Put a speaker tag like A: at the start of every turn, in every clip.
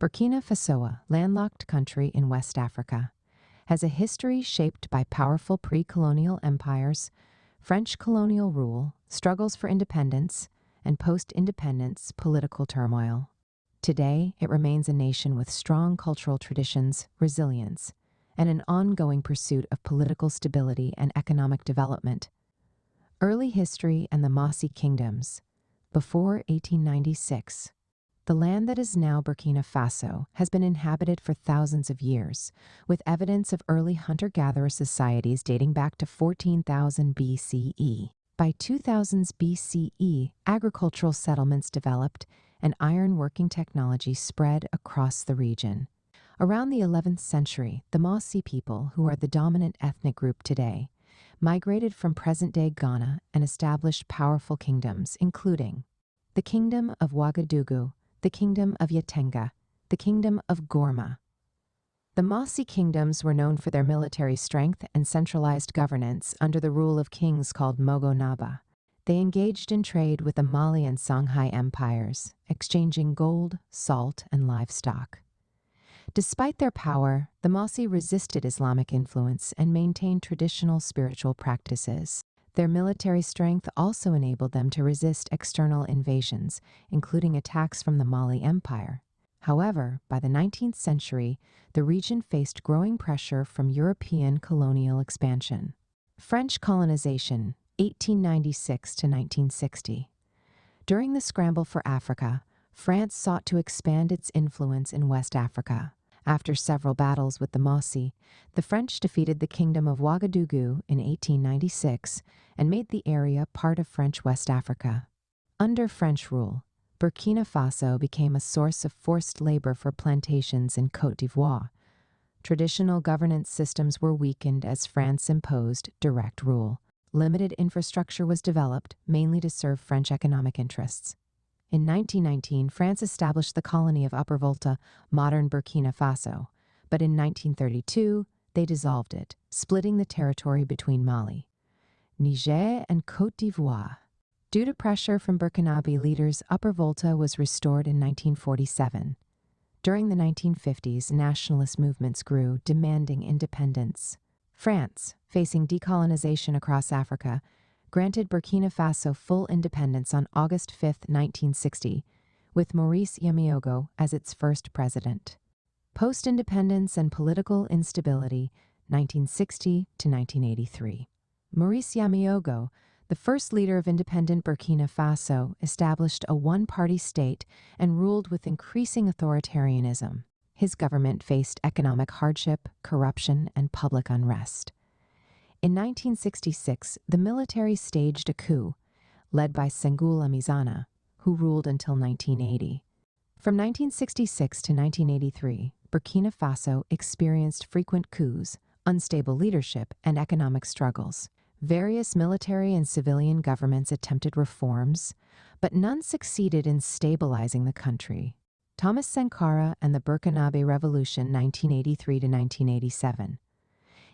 A: Burkina Faso, a landlocked country in West Africa, has a history shaped by powerful pre-colonial empires, French colonial rule, struggles for independence, and post-independence political turmoil. Today, it remains a nation with strong cultural traditions, resilience, and an ongoing pursuit of political stability and economic development. Early history and the Mossi kingdoms. Before 1896, the land that is now Burkina Faso has been inhabited for thousands of years, with evidence of early hunter-gatherer societies dating back to 14,000 BCE. By 2000s BCE, agricultural settlements developed and iron-working technology spread across the region. Around the 11th century, the Mossi people, who are the dominant ethnic group today, migrated from present-day Ghana and established powerful kingdoms, including the Kingdom of Ouagadougou, the Kingdom of Yatenga, the Kingdom of Gorma. The Mossi kingdoms were known for their military strength and centralized governance under the rule of kings called Mogonaba. They engaged in trade with the Mali and Songhai empires, exchanging gold, salt, and livestock. Despite their power, the Mossi resisted Islamic influence and maintained traditional spiritual practices. Their military strength also enabled them to resist external invasions, including attacks from the Mali Empire. However, by the 19th century, the region faced growing pressure from European colonial expansion. French colonization, 1896 to 1960. During the scramble for Africa, France sought to expand its influence in West Africa. After several battles with the Mossi, the French defeated the Kingdom of Ouagadougou in 1896 and made the area part of French West Africa. Under French rule, Burkina Faso became a source of forced labor for plantations in Côte d'Ivoire. Traditional governance systems were weakened as France imposed direct rule. Limited infrastructure was developed, mainly to serve French economic interests. In 1919, France established the colony of Upper Volta, modern Burkina Faso, but in 1932, they dissolved it, splitting the territory between Mali, Niger, and Côte d'Ivoire. Due to pressure from Burkinabe leaders, Upper Volta was restored in 1947. During the 1950s, nationalist movements grew, demanding independence. France, facing decolonization across Africa, granted Burkina Faso full independence on August 5, 1960, with Maurice Yamiogo as its first president. Post-independence and political instability, 1960 to 1983. Maurice Yamiogo, the first leader of independent Burkina Faso, established a one-party state and ruled with increasing authoritarianism. His government faced economic hardship, corruption, and public unrest. In 1966, the military staged a coup, led by Senghou Lamizana, who ruled until 1980. From 1966 to 1983, Burkina Faso experienced frequent coups, unstable leadership, and economic struggles. Various military and civilian governments attempted reforms, but none succeeded in stabilizing the country. Thomas Sankara and the Burkinabe Revolution, 1983 to 1987.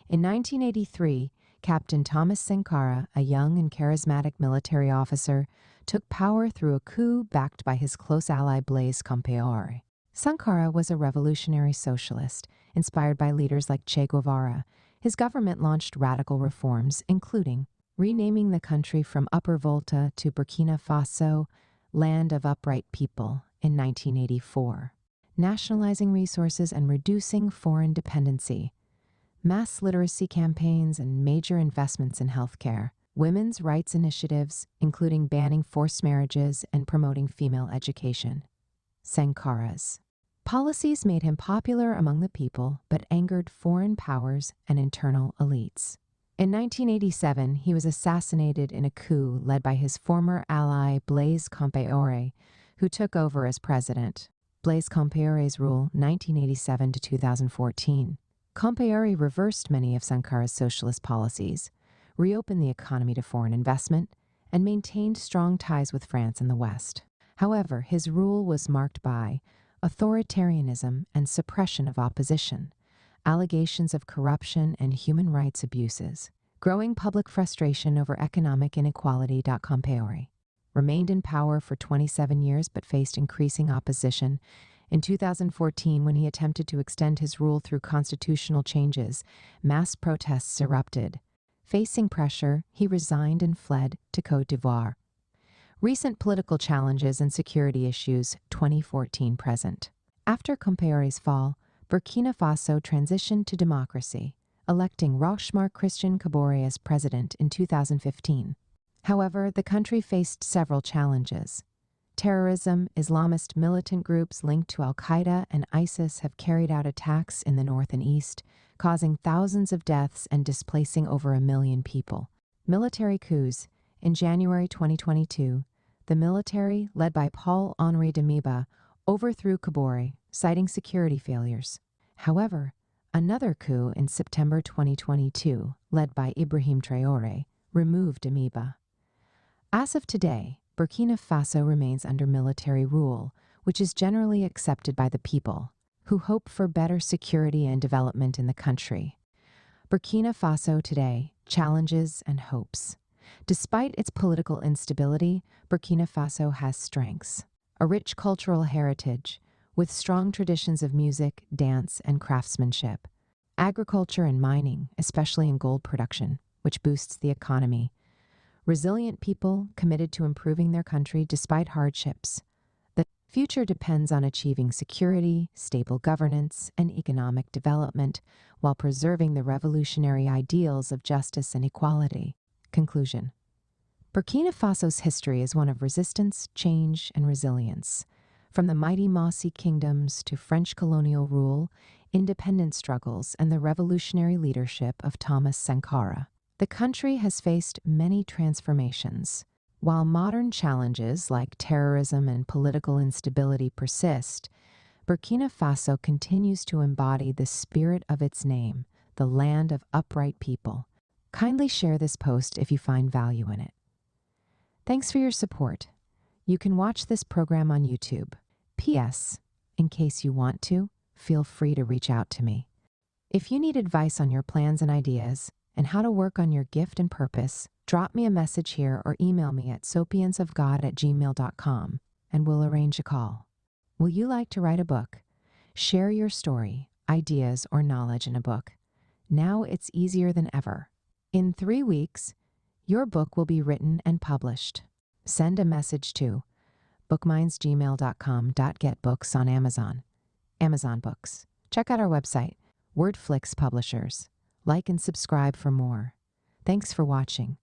A: In 1983, Captain Thomas Sankara, a young and charismatic military officer, took power through a coup backed by his close ally Blaise Compaoré. Sankara was a revolutionary socialist, inspired by leaders like Che Guevara. His government launched radical reforms, including renaming the country from Upper Volta to Burkina Faso, Land of Upright People, in 1984, nationalizing resources and reducing foreign dependency, mass literacy campaigns and major investments in healthcare, women's rights initiatives, including banning forced marriages and promoting female education. Sankara's policies made him popular among the people, but angered foreign powers and internal elites. In 1987, he was assassinated in a coup led by his former ally Blaise Compaoré, who took over as president. Blaise Compaoré's rule, 1987 to 2014. Compaoré reversed many of Sankara's socialist policies, reopened the economy to foreign investment, and maintained strong ties with France and the West. However, his rule was marked by authoritarianism and suppression of opposition, allegations of corruption and human rights abuses, growing public frustration over economic inequality. Compaoré remained in power for 27 years but faced increasing opposition, In 2014, when he attempted to extend his rule through constitutional changes, mass protests erupted. Facing pressure, he resigned and fled to Côte d'Ivoire. Recent political challenges and security issues, 2014 present. After Compaoré's fall, Burkina Faso transitioned to democracy, electing Rochemar Christian Kaboré as president in 2015. However, the country faced several challenges. Terrorism, Islamist militant groups linked to al-Qaeda and ISIS have carried out attacks in the north and east, causing thousands of deaths and displacing over 1 million people. Military coups. In January 2022, the military, led by Paul-Henri Damiba, overthrew Kaboré, citing security failures. However, another coup in September 2022, led by Ibrahim Traoré, removed Damiba. As of today, Burkina Faso remains under military rule, which is generally accepted by the people, who hope for better security and development in the country. Burkina Faso today, challenges and hopes. Despite its political instability, Burkina Faso has strengths. A rich cultural heritage, with strong traditions of music, dance, and craftsmanship. Agriculture and mining, especially in gold production, which boosts the economy. Resilient people committed to improving their country despite hardships. The future depends on achieving security, stable governance, and economic development while preserving the revolutionary ideals of justice and equality. Conclusion. Burkina Faso's history is one of resistance, change, and resilience. From the mighty Mossi kingdoms to French colonial rule, independence struggles, and the revolutionary leadership of Thomas Sankara. The country has faced many transformations. While modern challenges like terrorism and political instability persist, Burkina Faso continues to embody the spirit of its name, the land of upright people. Kindly share this post if you find value in it. Thanks for your support. You can watch this program on YouTube. P.S. In case you want to, feel free to reach out to me. If you need advice on your plans and ideas, and how to work on your gift and purpose, drop me a message here or email me at sopiansofgod@gmail.com and we'll arrange a call. Will you like to write a book? Share your story, ideas, or knowledge in a book. Now it's easier than ever. In 3 weeks, your book will be written and published. Send a message to bookmindsgmail.com.getbooks on Amazon. Amazon Books. Check out our website, Wordflix Publishers. Like and subscribe for more. Thanks for watching.